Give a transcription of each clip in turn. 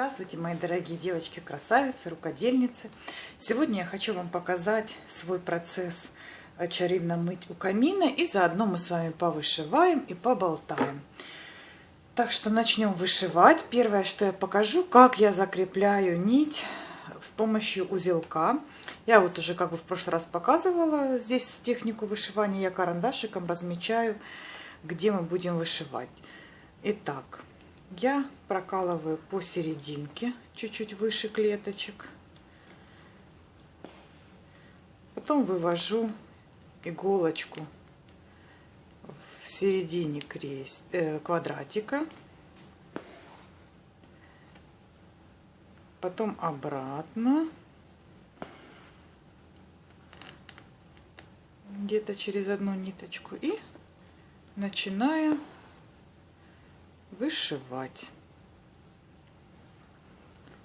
Здравствуйте, мои дорогие девочки-красавицы, рукодельницы. Сегодня я хочу вам показать свой процесс чарівно мыть у камина, и заодно мы с вами повышиваем и поболтаем. Так что начнем вышивать. Первое, что я покажу, как я закрепляю нить с помощью узелка. Я вот уже как бы в прошлый раз показывала здесь технику вышивания. Я карандашиком размечаю, где мы будем вышивать. Итак, я прокалываю посерединке, чуть-чуть выше клеточек. Потом вывожу иголочку в середине квадратика. Потом обратно. Где-то через одну ниточку. И начинаю вышивать.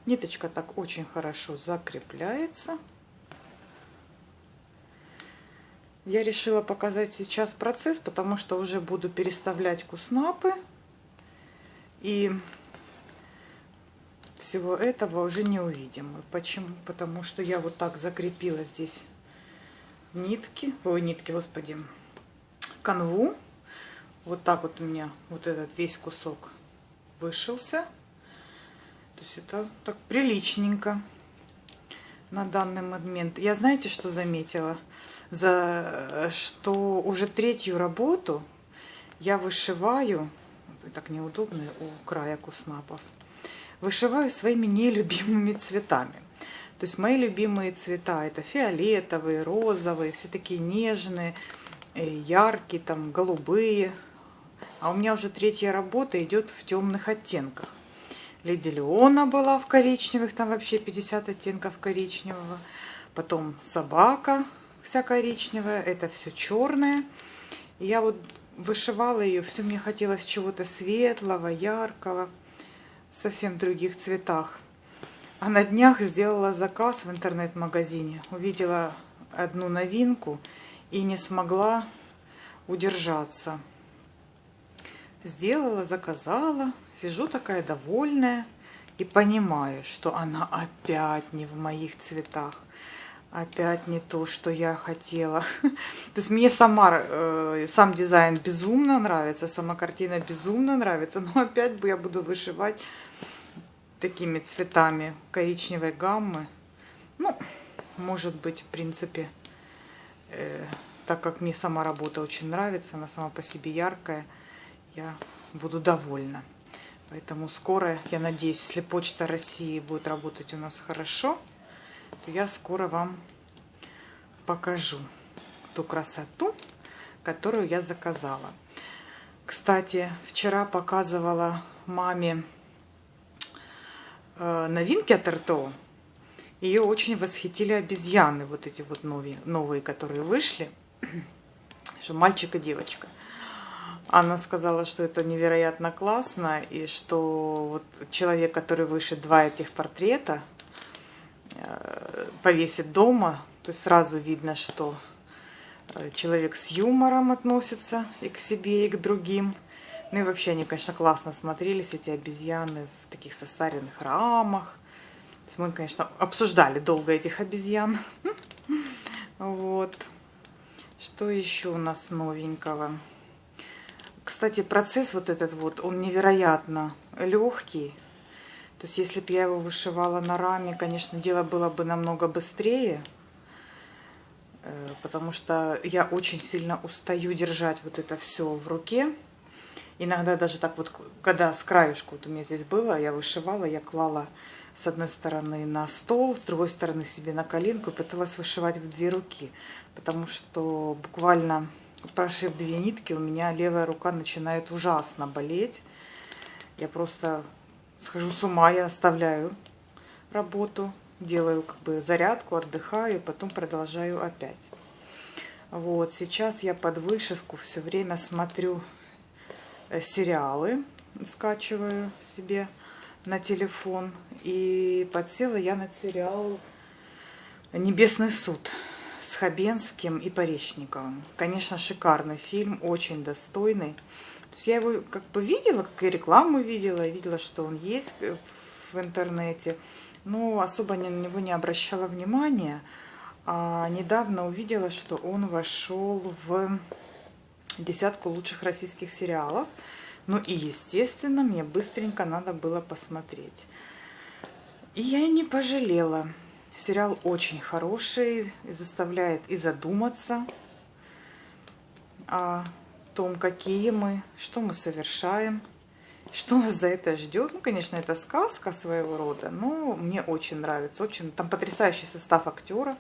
Ниточка так очень хорошо закрепляется. Я решила показать сейчас процесс, потому что уже буду переставлять куснапы. И всего этого уже не увидим. Почему? Потому что я вот так закрепила здесь канву. Вот так вот у меня вот этот весь кусок вышился. То есть это так приличненько на данный момент. Я знаете, что заметила? Что уже третью работу я вышиваю, так неудобно у края куснапов, вышиваю своими нелюбимыми цветами. То есть мои любимые цвета это фиолетовые, розовые, все такие нежные, яркие, там голубые. А у меня уже третья работа идет в темных оттенках. Леди Леона была в коричневых, там вообще 50 оттенков коричневого. Потом собака вся коричневая, это все черное. И я вот вышивала ее, все мне хотелось чего-то светлого, яркого, совсем в других цветах. А на днях сделала заказ в интернет-магазине. Увидела одну новинку и не смогла удержаться. Сделала, заказала, сижу такая довольная и понимаю, что она опять не в моих цветах, опять не то, что я хотела. То есть мне сам дизайн безумно нравится, сама картина безумно нравится, но опять я буду вышивать такими цветами коричневой гаммы. Ну, может быть, в принципе, так как мне сама работа очень нравится, она сама по себе яркая, я буду довольна. Поэтому скоро, я надеюсь, если Почта России будет работать у нас хорошо, то я скоро вам покажу ту красоту, которую я заказала. Кстати, вчера показывала маме новинки от РТО. Ее очень восхитили обезьяны, вот эти вот новые, которые вышли, что мальчик и девочка. Она сказала, что это невероятно классно, и что вот человек, который вышит два этих портрета, повесит дома, то есть сразу видно, что человек с юмором относится и к себе, и к другим. Ну и вообще они, конечно, классно смотрелись, эти обезьяны в таких состаренных рамах. То есть мы, конечно, обсуждали долго этих обезьян. Вот. Что еще у нас новенького? Кстати, процесс вот этот вот, он невероятно легкий. То есть, если бы я его вышивала на раме, конечно, дело было бы намного быстрее. Потому что я очень сильно устаю держать вот это все в руке. Иногда даже так вот, когда с краешку, вот у меня здесь было, я вышивала, я клала с одной стороны на стол, с другой стороны себе на коленку и пыталась вышивать в две руки. Потому что буквально прошив две нитки, у меня левая рука начинает ужасно болеть. Я просто схожу с ума, я оставляю работу, делаю как бы зарядку, отдыхаю, потом продолжаю опять. Вот, сейчас я под вышивку все время смотрю сериалы, скачиваю себе на телефон. И подсела я на сериал «Небесный суд» с Хабенским и Поречниковым. Конечно, шикарный фильм, очень достойный. То есть я его как бы видела, как и рекламу видела, что он есть в интернете, но особо на него не обращала внимания. А недавно увидела, что он вошел в десятку лучших российских сериалов. Ну и, естественно, мне быстренько надо было посмотреть. И я и не пожалела. Сериал очень хороший, заставляет и задуматься о том, какие мы, что мы совершаем, что нас за это ждет. Ну, конечно, это сказка своего рода, но мне очень нравится. Очень, там потрясающий состав актеров.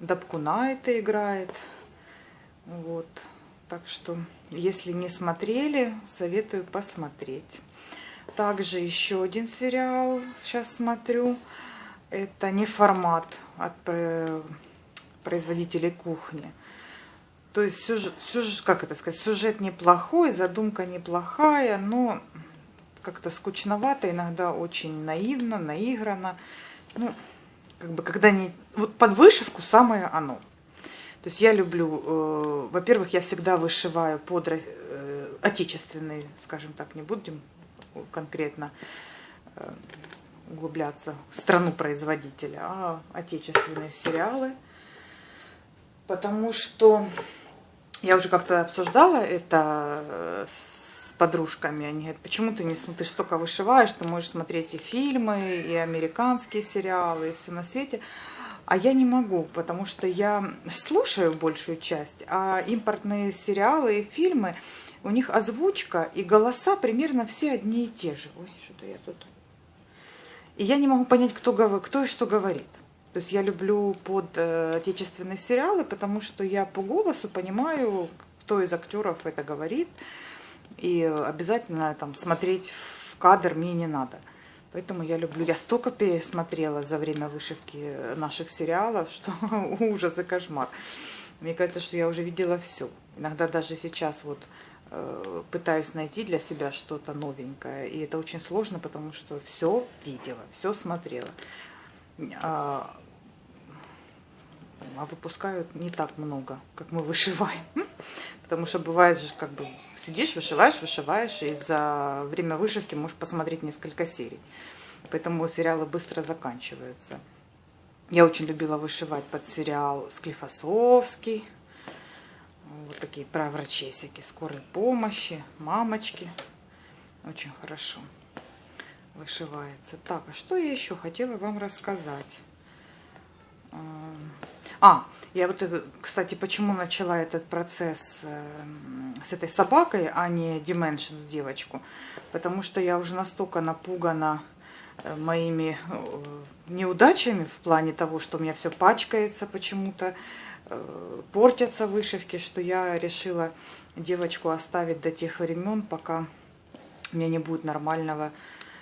Дапкуна это играет. Вот. Так что, если не смотрели, советую посмотреть. Также еще один сериал сейчас смотрю. Это «Не формат» от производителей «Кухни». То есть сюжет, как это сказать, сюжет неплохой, задумка неплохая, но как-то скучновато, иногда очень наивно, наиграно. Ну, как бы, когда не... Вот под вышивку самое оно. То есть я люблю, во-первых, я всегда вышиваю под отечественный, скажем так, не будем конкретно углубляться в страну производителя, а отечественные сериалы. Потому что я уже как-то обсуждала это с подружками. Они говорят, почему ты не смотришь, ты же столько вышиваешь, ты можешь смотреть и фильмы, и американские сериалы, и все на свете. А я не могу, потому что я слушаю большую часть, а импортные сериалы и фильмы, у них озвучка и голоса примерно все одни и те же. Ой, что-то я тут... И я не могу понять, кто и что говорит. То есть я люблю под отечественные сериалы, потому что я по голосу понимаю, кто из актеров это говорит. И обязательно там смотреть в кадр мне не надо. Поэтому я люблю. Я столько пересмотрела за время вышивки наших сериалов, что ужас и кошмар. Мне кажется, что я уже видела все. Иногда даже сейчас вот пытаюсь найти для себя что-то новенькое. И это очень сложно, потому что все видела, все смотрела. А выпускают не так много, как мы вышиваем. Потому что бывает же, как бы сидишь, вышиваешь, и за время вышивки можешь посмотреть несколько серий. Поэтому сериалы быстро заканчиваются. Я очень любила вышивать под сериал Склифосовский. Вот такие про врачей всякие, скорой помощи, мамочки. Очень хорошо вышивается. Так, а что я еще хотела вам рассказать? Я вот, кстати, почему начала этот процесс с этой собакой, а не Dimensions девочку? Потому что я уже настолько напугана моими неудачами в плане того, что у меня все пачкается почему-то, портятся вышивки, что я решила девочку оставить до тех времен, пока у меня не будет нормального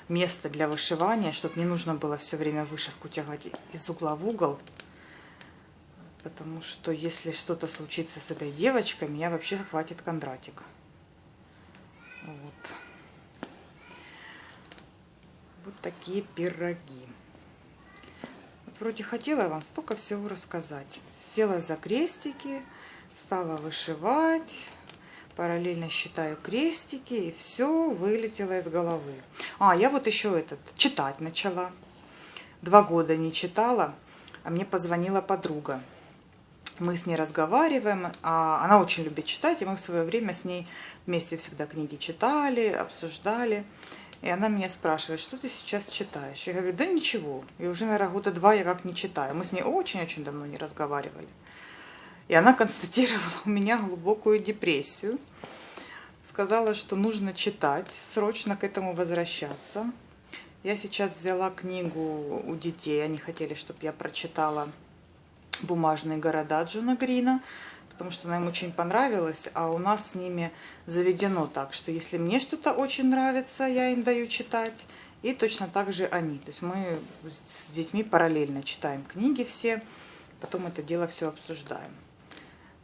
места для вышивания, чтобы не нужно было все время вышивку тягать из угла в угол. Потому что если что-то случится с этой девочкой, меня вообще хватит Кондратик. Вот. Вот такие пироги. Вот вроде хотела вам столько всего рассказать. Села за крестики, стала вышивать, параллельно считаю крестики, и все вылетело из головы. Я вот еще читать начала. 2 года не читала, а мне позвонила подруга. Мы с ней разговариваем, она очень любит читать, и мы в свое время с ней вместе всегда книги читали, обсуждали. И она меня спрашивает, что ты сейчас читаешь? Я говорю, да ничего, и уже, наверное, 2 года я как не читаю. Мы с ней очень-очень давно не разговаривали. И она констатировала у меня глубокую депрессию. Сказала, что нужно читать, срочно к этому возвращаться. Я сейчас взяла книгу у детей, они хотели, чтобы я прочитала «Бумажные города» Джона Грина, потому что она им очень понравилась, а у нас с ними заведено так, что если мне что-то очень нравится, я им даю читать, и точно так же они. То есть мы с детьми параллельно читаем книги все, потом это дело все обсуждаем.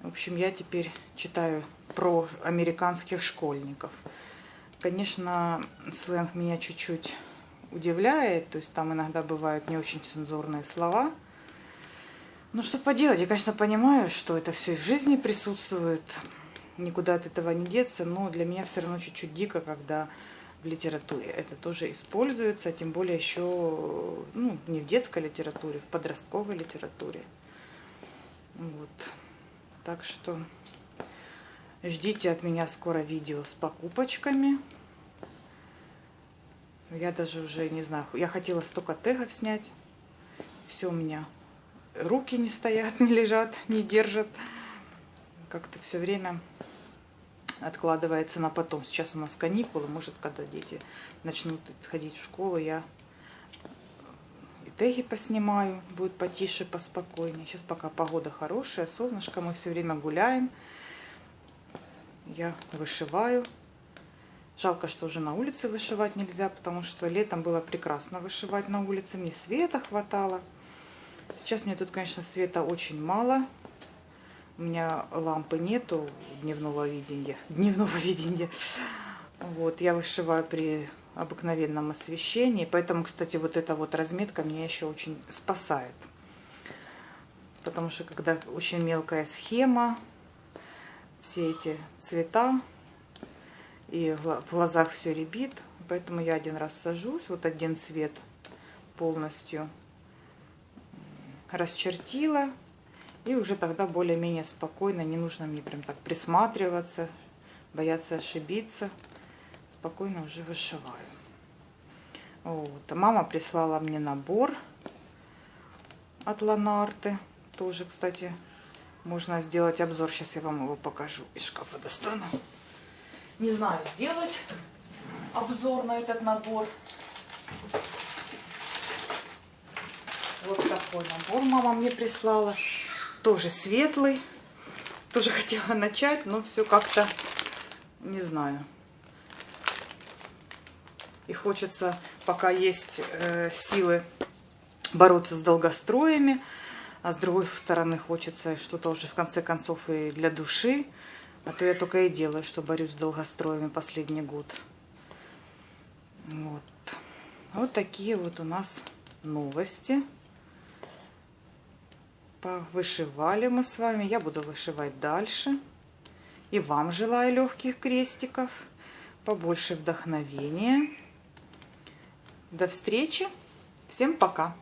В общем, я теперь читаю про американских школьников. Конечно, сленг меня чуть-чуть удивляет, то есть там иногда бывают не очень цензурные слова. Ну, что поделать, я, конечно, понимаю, что это все и в жизни присутствует, никуда от этого не деться, но для меня все равно чуть-чуть дико, когда в литературе это тоже используется, тем более еще, ну, не в детской литературе, в подростковой литературе. Вот. Так что ждите от меня скоро видео с покупочками. Я даже уже не знаю, я хотела столько тегов снять. Все у меня, руки не стоят, не лежат, не держат. Как-то все время откладывается на потом. Сейчас у нас каникулы, может, когда дети начнут ходить в школу, я и теги поснимаю, будет потише, поспокойнее. Сейчас пока погода хорошая, солнышко, мы все время гуляем. Я вышиваю. Жалко, что уже на улице вышивать нельзя, потому что летом было прекрасно вышивать на улице, мне света хватало. Сейчас мне тут, конечно, света очень мало. У меня лампы нету дневного видения. Вот, я вышиваю при обыкновенном освещении. Поэтому, кстати, вот эта вот разметка меня еще очень спасает. Потому что когда очень мелкая схема, все эти цвета, и в глазах все рябит. Поэтому я один раз сажусь, вот один цвет полностью расчертила. И уже тогда более-менее спокойно, не нужно мне прям так присматриваться, бояться ошибиться. Спокойно уже вышиваю. Вот. Мама прислала мне набор от Ланарты. Тоже, кстати, можно сделать обзор. Сейчас я вам его покажу. Из шкафа достану. Не знаю, сделать обзор на этот набор. Вот такой набор мама мне прислала. Тоже светлый. Тоже хотела начать, но все как-то, не знаю. И хочется, пока есть силы, бороться с долгостроями. А с другой стороны, хочется что-то уже в конце концов и для души. А то я только и делаю, что борюсь с долгостроями последний год. Вот. Вот такие вот у нас новости. Вышивали мы с вами. Я буду вышивать дальше. И вам желаю легких крестиков, побольше вдохновения. До встречи. Всем пока.